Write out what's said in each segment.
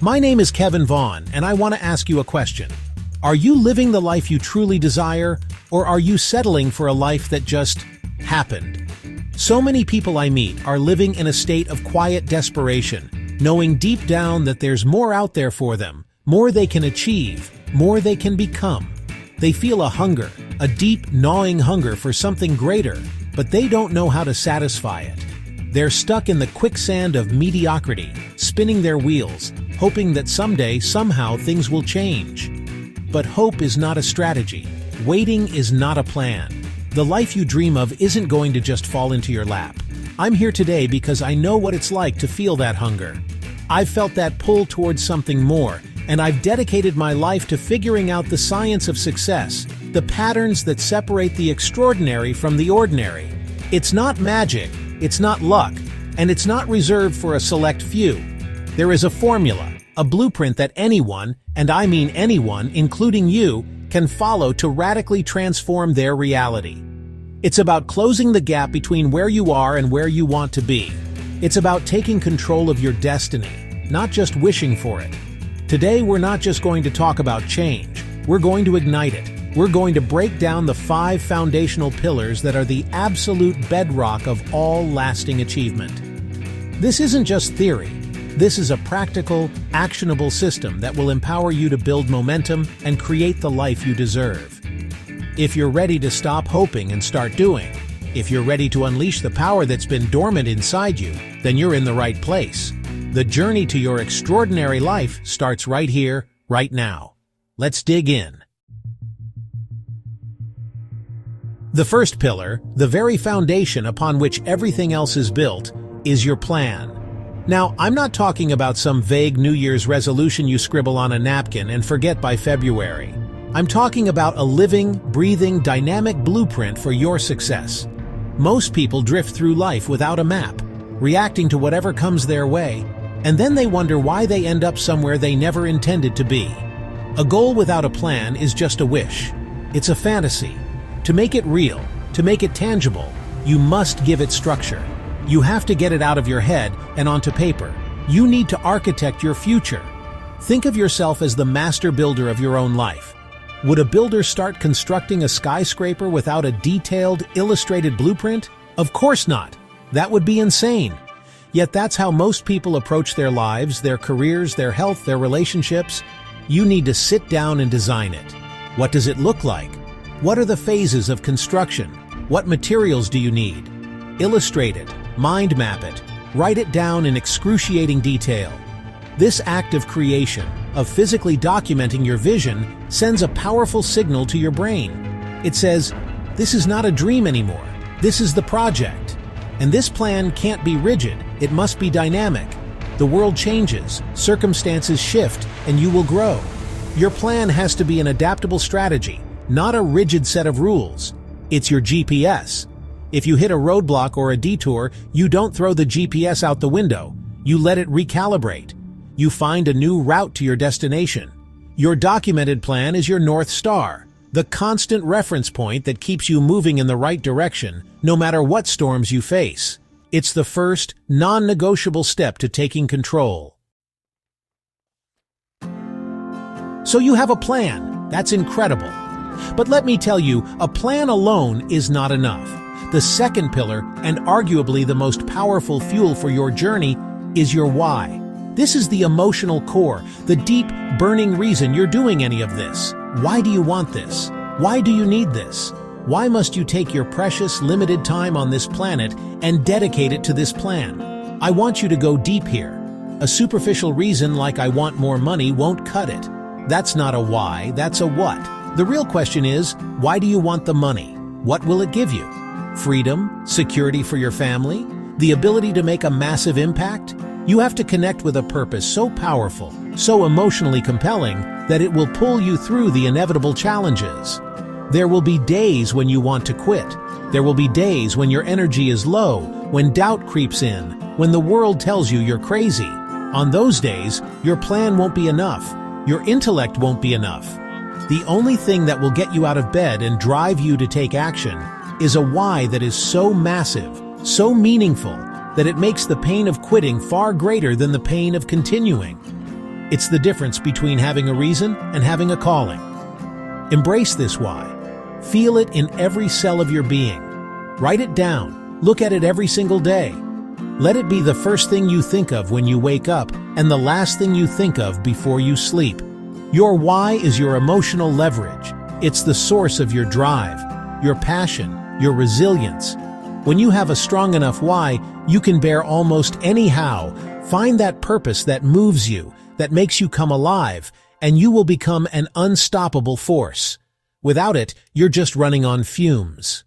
My name is Kevin Vaughn, and I want to ask you a question. Are you living the life you truly desire, or are you settling for a life that just happened? So many people I meet are living in a state of quiet desperation, knowing deep down that there's more out there for them, more they can achieve, more they can become. They feel a hunger, a deep, gnawing hunger for something greater, but they don't know how to satisfy it. They're stuck in the quicksand of mediocrity, spinning their wheels, hoping that someday, somehow, things will change. But hope is not a strategy. Waiting is not a plan. The life you dream of isn't going to just fall into your lap. I'm here today because I know what it's like to feel that hunger. I've felt that pull towards something more, and I've dedicated my life to figuring out the science of success, the patterns that separate the extraordinary from the ordinary. It's not magic, it's not luck, and it's not reserved for a select few. There is a formula, a blueprint that anyone, and I mean anyone, including you, can follow to radically transform their reality. It's about closing the gap between where you are and where you want to be. It's about taking control of your destiny, not just wishing for it. Today, we're not just going to talk about change. We're going to ignite it. We're going to break down the 5 foundational pillars that are the absolute bedrock of all lasting achievement. This isn't just theory. This is a practical, actionable system that will empower you to build momentum and create the life you deserve. If you're ready to stop hoping and start doing, if you're ready to unleash the power that's been dormant inside you, then you're in the right place. The journey to your extraordinary life starts right here, right now. Let's dig in. The first pillar, the very foundation upon which everything else is built, is your plan. Now, I'm not talking about some vague New Year's resolution you scribble on a napkin and forget by February. I'm talking about a living, breathing, dynamic blueprint for your success. Most people drift through life without a map, reacting to whatever comes their way, and then they wonder why they end up somewhere they never intended to be. A goal without a plan is just a wish. It's a fantasy. To make it real, to make it tangible, you must give it structure. You have to get it out of your head and onto paper. You need to architect your future. Think of yourself as the master builder of your own life. Would a builder start constructing a skyscraper without a detailed, illustrated blueprint? Of course not. That would be insane. Yet that's how most people approach their lives, their careers, their health, their relationships. You need to sit down and design it. What does it look like? What are the phases of construction? What materials do you need? Illustrate it, mind map it, write it down in excruciating detail. This act of creation, of physically documenting your vision, sends a powerful signal to your brain. It says, this is not a dream anymore. This is the project. And this plan can't be rigid. It must be dynamic. The world changes, circumstances shift, and you will grow. Your plan has to be an adaptable strategy, not a rigid set of rules. It's your GPS. If you hit a roadblock or a detour, you don't throw the GPS out the window. You let it recalibrate. You find a new route to your destination. Your documented plan is your North Star, the constant reference point that keeps you moving in the right direction, no matter what storms you face. It's the first, non-negotiable step to taking control. So you have a plan. That's incredible. But let me tell you, a plan alone is not enough. The second pillar, and arguably the most powerful fuel for your journey, is your why. This is the emotional core, the deep, burning reason you're doing any of this. Why do you want this? Why do you need this? Why must you take your precious, limited time on this planet and dedicate it to this plan? I want you to go deep here. A superficial reason like I want more money won't cut it. That's not a why, that's a what. The real question is, why do you want the money? What will it give you? Freedom? Security for your family? The ability to make a massive impact? You have to connect with a purpose so powerful, so emotionally compelling, that it will pull you through the inevitable challenges. There will be days when you want to quit. There will be days when your energy is low, when doubt creeps in, when the world tells you you're crazy. On those days, your plan won't be enough. Your intellect won't be enough. The only thing that will get you out of bed and drive you to take action is a why that is so massive, so meaningful, that it makes the pain of quitting far greater than the pain of continuing. It's the difference between having a reason and having a calling. Embrace this why. Feel it in every cell of your being. Write it down. Look at it every single day. Let it be the first thing you think of when you wake up and the last thing you think of before you sleep. Your why is your emotional leverage. It's the source of your drive, your passion, your resilience. When you have a strong enough why, you can bear almost any how. Find that purpose that moves you, that makes you come alive, and you will become an unstoppable force. Without it, you're just running on fumes.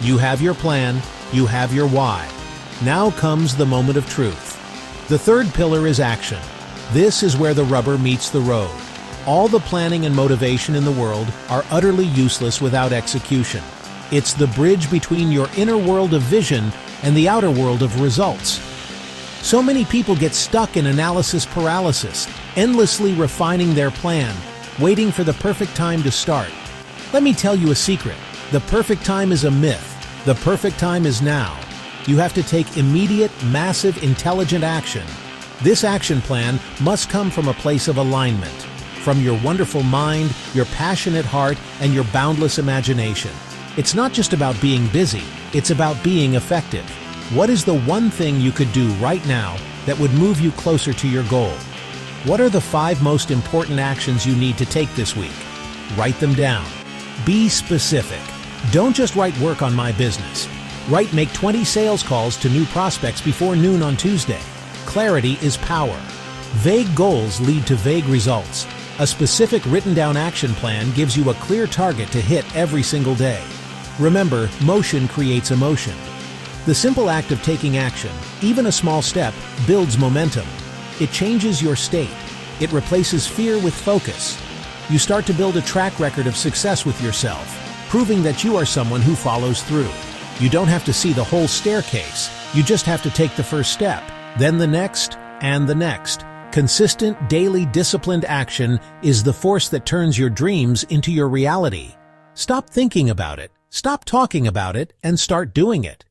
You have your plan, you have your why. Now comes the moment of truth. The third pillar is action. This is where the rubber meets the road. All the planning and motivation in the world are utterly useless without execution. It's the bridge between your inner world of vision and the outer world of results. So many people get stuck in analysis paralysis, endlessly refining their plan, waiting for the perfect time to start. Let me tell you a secret. The perfect time is a myth. The perfect time is now. You have to take immediate, massive, intelligent action. This action plan must come from a place of alignment, from your wonderful mind, your passionate heart, and your boundless imagination. It's not just about being busy, it's about being effective. What is the one thing you could do right now that would move you closer to your goal? What are the 5 most important actions you need to take this week? Write them down. Be specific. Don't just write work on my business. Write make 20 sales calls to new prospects before noon on Tuesday. Clarity is power. Vague goals lead to vague results. A specific written down action plan gives you a clear target to hit every single day. Remember, motion creates emotion. The simple act of taking action, even a small step, builds momentum. It changes your state. It replaces fear with focus. You start to build a track record of success with yourself, proving that you are someone who follows through. You don't have to see the whole staircase. You just have to take the first step, then the next, and the next. Consistent, daily, disciplined action is the force that turns your dreams into your reality. Stop thinking about it, stop talking about it, and start doing it.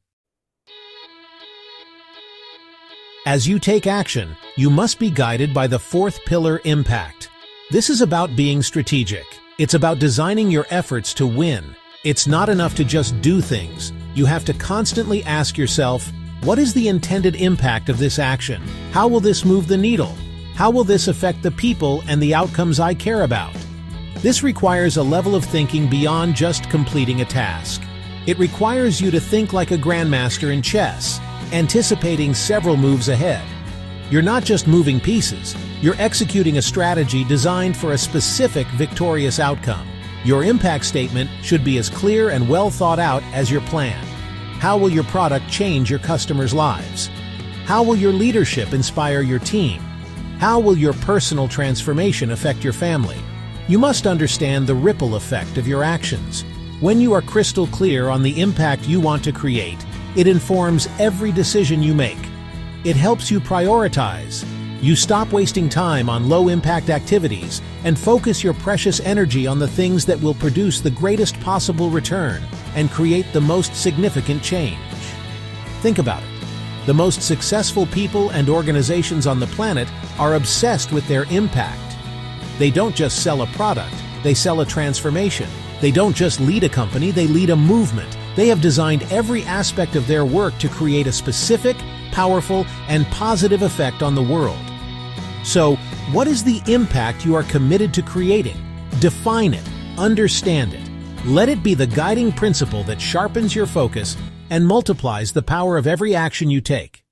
As you take action, you must be guided by the 4th pillar, impact. This is about being strategic. It's about designing your efforts to win. It's not enough to just do things. You have to constantly ask yourself, what is the intended impact of this action? How will this move the needle? How will this affect the people and the outcomes I care about? This requires a level of thinking beyond just completing a task. It requires you to think like a grandmaster in chess, anticipating several moves ahead. You're not just moving pieces, you're executing a strategy designed for a specific victorious outcome. Your impact statement should be as clear and well thought out as your plan. How will your product change your customers' lives? How will your leadership inspire your team? How will your personal transformation affect your family? You must understand the ripple effect of your actions. When you are crystal clear on the impact you want to create, it informs every decision you make. It helps you prioritize. You stop wasting time on low-impact activities and focus your precious energy on the things that will produce the greatest possible return and create the most significant change. Think about it. The most successful people and organizations on the planet are obsessed with their impact. They don't just sell a product, they sell a transformation. They don't just lead a company, they lead a movement. They have designed every aspect of their work to create a specific, powerful, and positive effect on the world. So, what is the impact you are committed to creating? Define it, understand it. Let it be the guiding principle that sharpens your focus and multiplies the power of every action you take.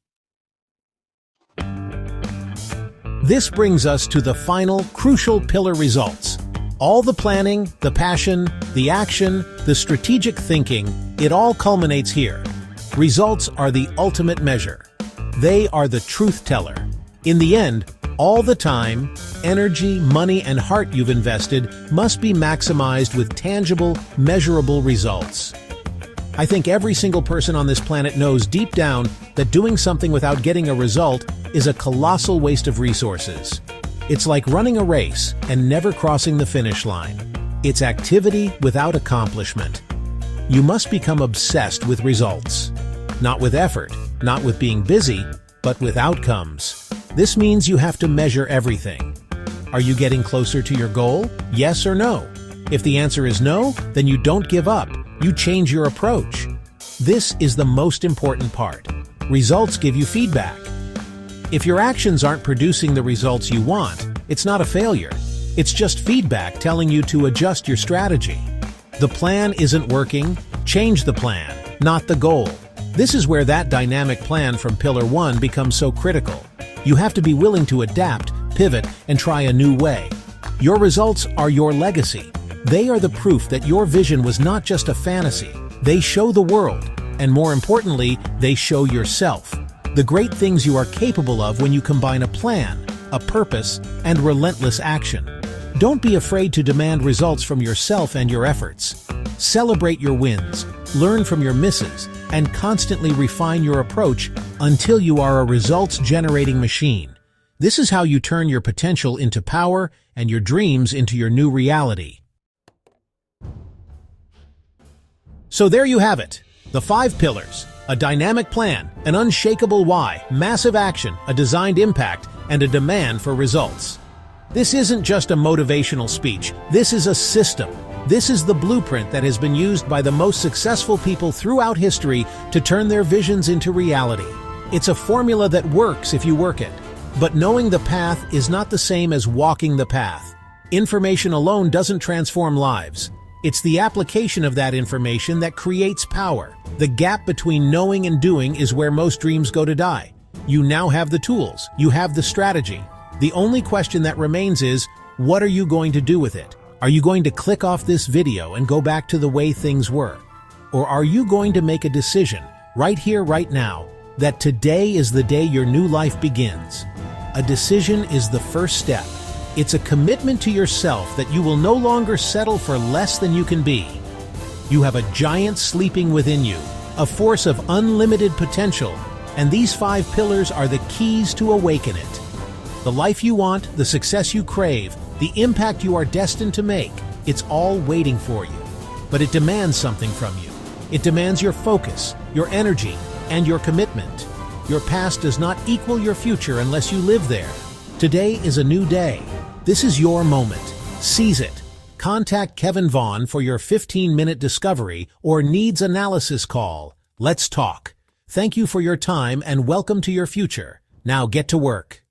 This brings us to the final, crucial pillar: results. All the planning, the passion, the action, the strategic thinking, it all culminates here. Results are the ultimate measure. They are the truth teller. In the end, all the time, energy, money, and heart you've invested must be maximized with tangible, measurable results. I think every single person on this planet knows deep down that doing something without getting a result is a colossal waste of resources. It's like running a race and never crossing the finish line. It's activity without accomplishment. You must become obsessed with results. Not with effort, not with being busy, but with outcomes. This means you have to measure everything. Are you getting closer to your goal? Yes or no? If the answer is no, then you don't give up. You change your approach. This is the most important part. Results give you feedback. If your actions aren't producing the results you want, it's not a failure. It's just feedback telling you to adjust your strategy. The plan isn't working, change the plan, not the goal. This is where that dynamic plan from Pillar 1 becomes so critical. You have to be willing to adapt, pivot, and try a new way. Your results are your legacy. They are the proof that your vision was not just a fantasy. They show the world, and more importantly, they show yourself. The great things you are capable of when you combine a plan, a purpose, and relentless action. Don't be afraid to demand results from yourself and your efforts. Celebrate your wins, learn from your misses, and constantly refine your approach until you are a results-generating machine. This is how you turn your potential into power and your dreams into your new reality. So there you have it. The 5 pillars. A dynamic plan, an unshakable why, massive action, a designed impact, and a demand for results. This isn't just a motivational speech. This is a system. This is the blueprint that has been used by the most successful people throughout history to turn their visions into reality. It's a formula that works if you work it. But knowing the path is not the same as walking the path. Information alone doesn't transform lives. It's the application of that information that creates power. The gap between knowing and doing is where most dreams go to die. You now have the tools. You have the strategy. The only question that remains is, what are you going to do with it? Are you going to click off this video and go back to the way things were? Or are you going to make a decision, right here, right now, that today is the day your new life begins? A decision is the first step. It's a commitment to yourself that you will no longer settle for less than you can be. You have a giant sleeping within you, a force of unlimited potential, and these 5 pillars are the keys to awaken it. The life you want, the success you crave, the impact you are destined to make, it's all waiting for you. But it demands something from you. It demands your focus, your energy, and your commitment. Your past does not equal your future unless you live there. Today is a new day. This is your moment. Seize it. Contact Kevin Vaughn for your 15-minute discovery or needs analysis call. Let's talk. Thank you for your time and welcome to your future. Now get to work.